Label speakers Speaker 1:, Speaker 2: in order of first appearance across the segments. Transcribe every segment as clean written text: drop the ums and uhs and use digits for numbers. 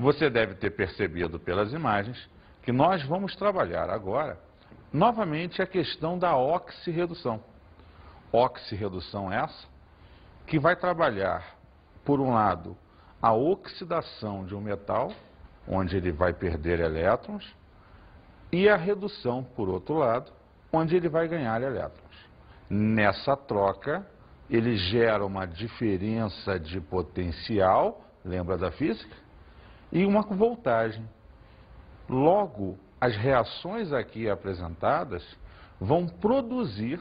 Speaker 1: Você deve ter percebido pelas imagens que nós vamos trabalhar agora, novamente, a questão da oxirredução. Oxirredução essa que vai trabalhar, por um lado, a oxidação de um metal, onde ele vai perder elétrons, e a redução, por outro lado, onde ele vai ganhar elétrons. Nessa troca, ele gera uma diferença de potencial, lembra da física? E uma voltagem. Logo, as reações aqui apresentadas vão produzir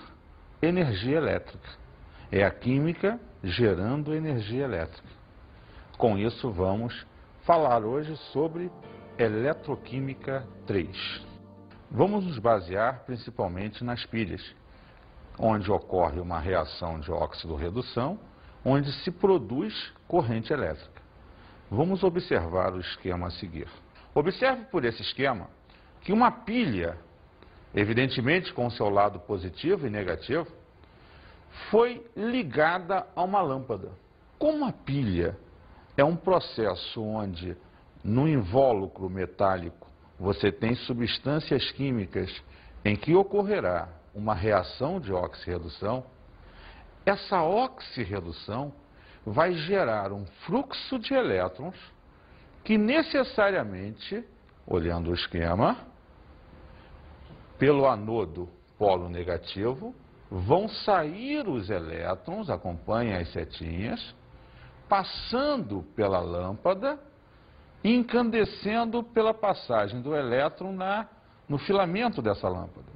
Speaker 1: energia elétrica. É a química gerando energia elétrica. Com isso, vamos falar hoje sobre eletroquímica 3. Vamos nos basear principalmente nas pilhas, onde ocorre uma reação de óxido-redução, onde se produz corrente elétrica. Vamos observar o esquema a seguir. Observe por esse esquema que uma pilha, evidentemente com seu lado positivo e negativo, foi ligada a uma lâmpada. Como a pilha é um processo onde, no invólucro metálico, você tem substâncias químicas em que ocorrerá uma reação de oxirredução, essa oxirredução vai gerar um fluxo de elétrons que necessariamente, olhando o esquema, pelo anodo polo negativo, vão sair os elétrons, acompanhem as setinhas, passando pela lâmpada e incandescendo pela passagem do elétron no filamento dessa lâmpada.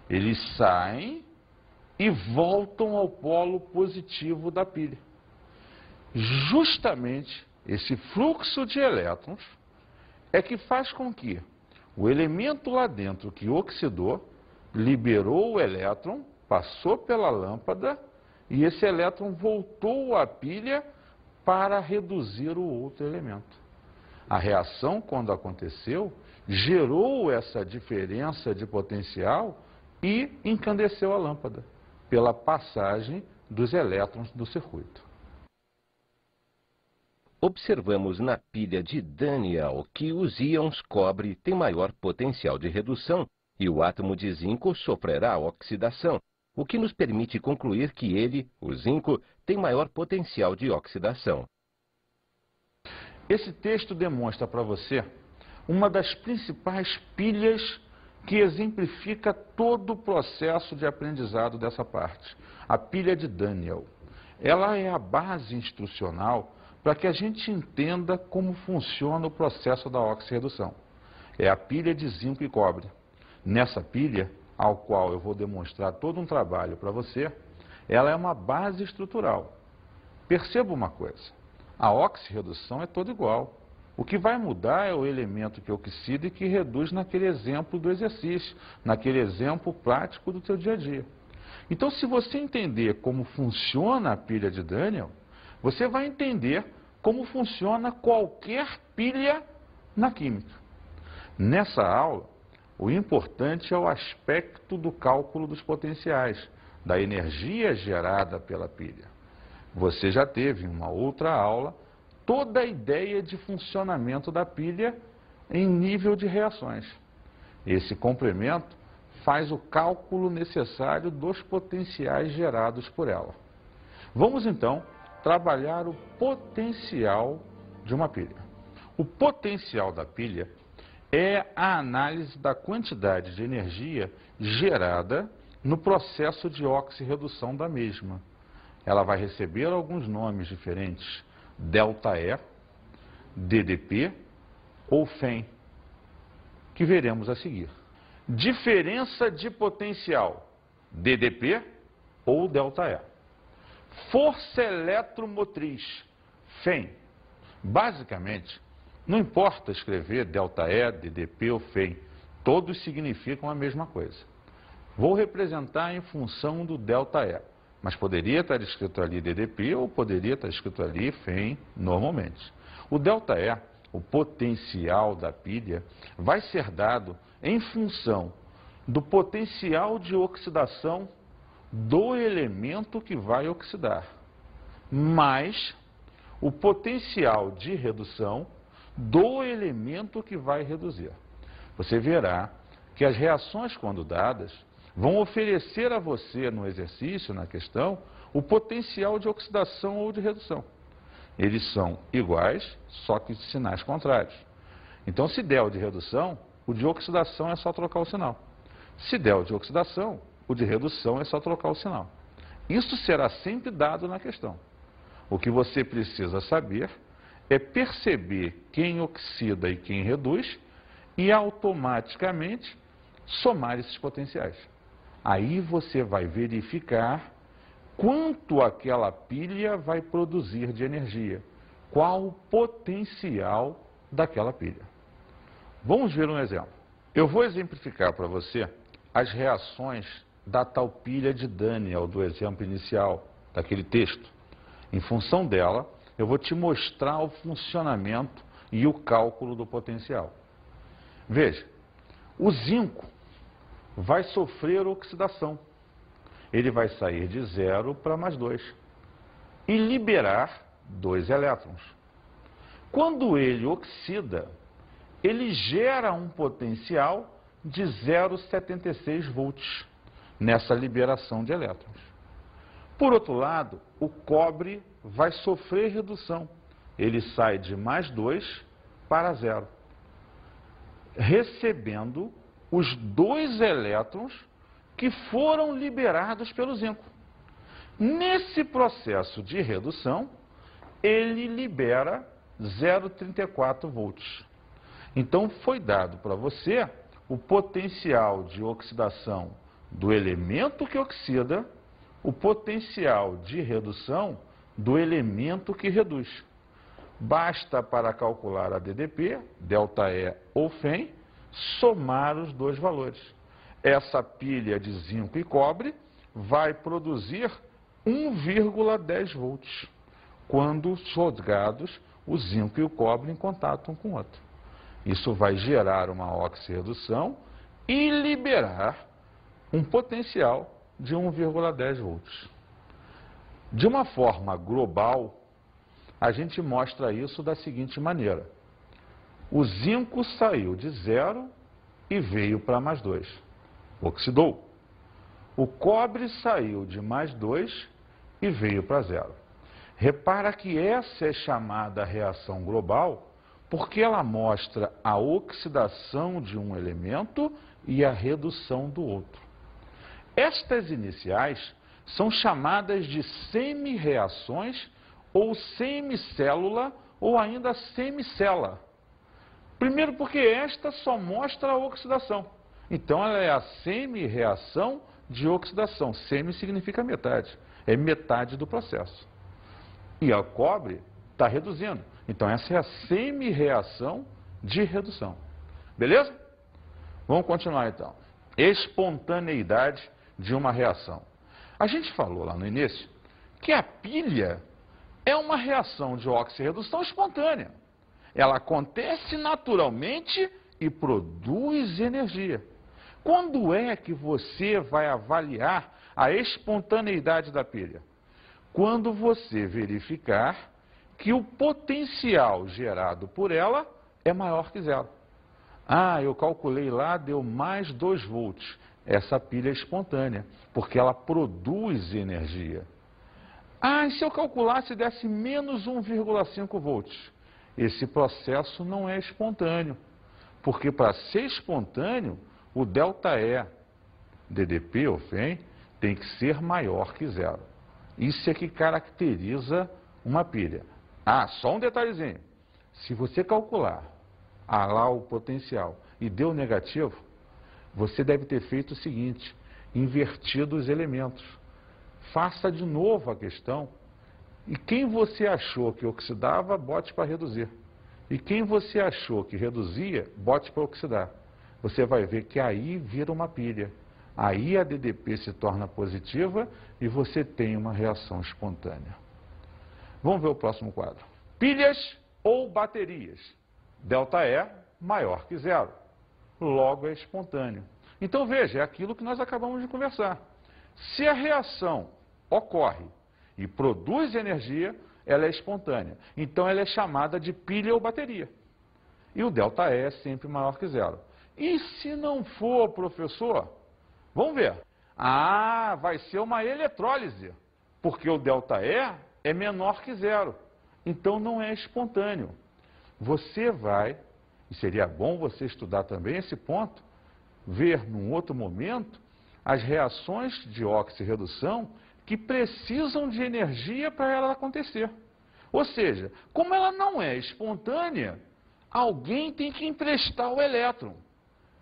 Speaker 1: Eles saem e voltam ao polo positivo da pilha. Justamente esse fluxo de elétrons é que faz com que o elemento lá dentro que oxidou liberou o elétron, passou pela lâmpada e esse elétron voltou à pilha para reduzir o outro elemento. A reação, quando aconteceu, gerou essa diferença de potencial e incandesceu a lâmpada pela passagem dos elétrons do circuito.
Speaker 2: Observamos na pilha de Daniel que os íons cobre têm maior potencial de redução e o átomo de zinco sofrerá oxidação, o que nos permite concluir que ele, o zinco, tem maior potencial de oxidação.
Speaker 1: Esse texto demonstra para você uma das principais pilhas que exemplifica todo o processo de aprendizado dessa parte, a pilha de Daniel. Ela é a base instrucional para que a gente entenda como funciona o processo da oxirredução. É a pilha de zinco e cobre. Nessa pilha, ao qual eu vou demonstrar todo um trabalho para você, ela é uma base estrutural. Perceba uma coisa, a oxirredução é toda igual. O que vai mudar é o elemento que oxida e que reduz naquele exemplo do exercício, naquele exemplo prático do teu dia a dia. Então, se você entender como funciona a pilha de Daniel, você vai entender como funciona qualquer pilha na química. Nessa aula, o importante é o aspecto do cálculo dos potenciais, da energia gerada pela pilha. Você já teve em uma outra aula toda a ideia de funcionamento da pilha em nível de reações. Esse complemento faz o cálculo necessário dos potenciais gerados por ela. Vamos então trabalhar o potencial de uma pilha. O potencial da pilha é a análise da quantidade de energia gerada no processo de oxirredução da mesma. Ela vai receber alguns nomes diferentes, ΔE, DDP ou FEM, que veremos a seguir. Diferença de potencial, DDP ou ΔE. Força eletromotriz, FEM. Basicamente, não importa escrever ΔE, DDP ou FEM, todos significam a mesma coisa. Vou representar em função do ΔE, mas poderia estar escrito ali DDP ou poderia estar escrito ali FEM normalmente. O ΔE, o potencial da pilha, vai ser dado em função do potencial de oxidação do elemento que vai oxidar, mais o potencial de redução do elemento que vai reduzir. Você verá que as reações, quando dadas, vão oferecer a você, no exercício, na questão, o potencial de oxidação ou de redução. Eles são iguais, só que de sinais contrários. Então, se der o de redução, o de oxidação é só trocar o sinal. Se der o de oxidação, o de redução é só trocar o sinal. Isso será sempre dado na questão. O que você precisa saber é perceber quem oxida e quem reduz e automaticamente somar esses potenciais. Aí você vai verificar quanto aquela pilha vai produzir de energia, qual o potencial daquela pilha. Vamos ver um exemplo. Eu vou exemplificar para você as reações da tal pilha de Daniel, do exemplo inicial, daquele texto. Em função dela, eu vou te mostrar o funcionamento e o cálculo do potencial. Veja, o zinco vai sofrer oxidação. Ele vai sair de 0 para mais 2 e liberar 2 elétrons. Quando ele oxida, ele gera um potencial de 0,76 volts nessa liberação de elétrons. Por outro lado, o cobre vai sofrer redução. Ele sai de mais 2 para 0, recebendo os 2 elétrons que foram liberados pelo zinco. Nesse processo de redução, ele libera 0,34 volts. Então, foi dado para você o potencial de oxidação do elemento que oxida, o potencial de redução do elemento que reduz. Basta, para calcular a DDP, ΔE ou FEM, somar os dois valores. Essa pilha de zinco e cobre vai produzir 1,10 volts quando jogados o zinco e o cobre em contato um com o outro. Isso vai gerar uma oxirredução e liberar um potencial de 1,10 volts. De uma forma global, a gente mostra isso da seguinte maneira. O zinco saiu de 0 e veio para mais 2. Oxidou. O cobre saiu de mais 2 e veio para 0. Repara que essa é chamada reação global porque ela mostra a oxidação de um elemento e a redução do outro. Estas iniciais são chamadas de semi-reações ou semicélula ou ainda semicela. Primeiro porque esta só mostra a oxidação. Então ela é a semi-reação de oxidação. Semi significa metade. É metade do processo. E o cobre está reduzindo. Então essa é a semi-reação de redução. Beleza? Vamos continuar então. Espontaneidade de uma reação. A gente falou lá no início que a pilha é uma reação de oxirredução espontânea. Ela acontece naturalmente e produz energia. Quando é que você vai avaliar a espontaneidade da pilha? Quando você verificar que o potencial gerado por ela é maior que 0. Ah, eu calculei lá, deu mais 2 volts. Essa pilha é espontânea, porque ela produz energia. Ah, e se eu calculasse e desse menos 1,5 volts? Esse processo não é espontâneo, porque para ser espontâneo, o ΔE, DDP ou FEM, tem que ser maior que 0. Isso é que caracteriza uma pilha. Ah, só um detalhezinho. Se você calcular lá o potencial e deu negativo, você deve ter feito o seguinte, invertido os elementos. Faça de novo a questão e quem você achou que oxidava, bote para reduzir. E quem você achou que reduzia, bote para oxidar. Você vai ver que aí vira uma pilha. Aí a DDP se torna positiva e você tem uma reação espontânea. Vamos ver o próximo quadro. Pilhas ou baterias. ΔE maior que 0. Logo é espontâneo. Então veja, é aquilo que nós acabamos de conversar. Se a reação ocorre e produz energia, ela é espontânea. Então ela é chamada de pilha ou bateria. E o ΔE é sempre maior que zero. E se não for, professor? Vamos ver. Ah, vai ser uma eletrólise, porque o ΔE é menor que zero. Então não é espontâneo. Você vai, e seria bom você estudar também esse ponto, ver num outro momento as reações de oxirredução que precisam de energia para ela acontecer. Ou seja, como ela não é espontânea, alguém tem que emprestar o elétron.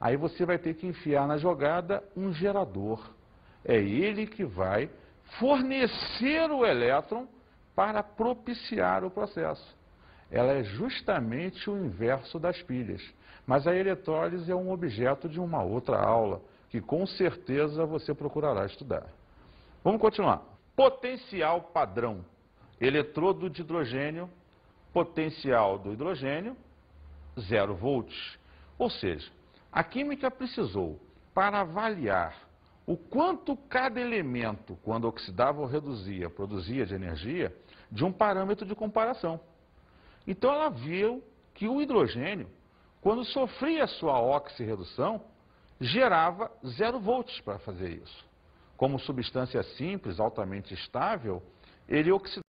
Speaker 1: Aí você vai ter que enfiar na jogada um gerador. É ele que vai fornecer o elétron para propiciar o processo. Ela é justamente o inverso das pilhas. Mas a eletrólise é um objeto de uma outra aula, que com certeza você procurará estudar. Vamos continuar. Potencial padrão. Eletrodo de hidrogênio, potencial do hidrogênio, 0 volts. Ou seja, a química precisou, para avaliar o quanto cada elemento, quando oxidava ou reduzia, produzia de energia, de um parâmetro de comparação. Então ela viu que o hidrogênio, quando sofria sua oxirredução, gerava 0 volts para fazer isso. Como substância simples, altamente estável, ele oxidava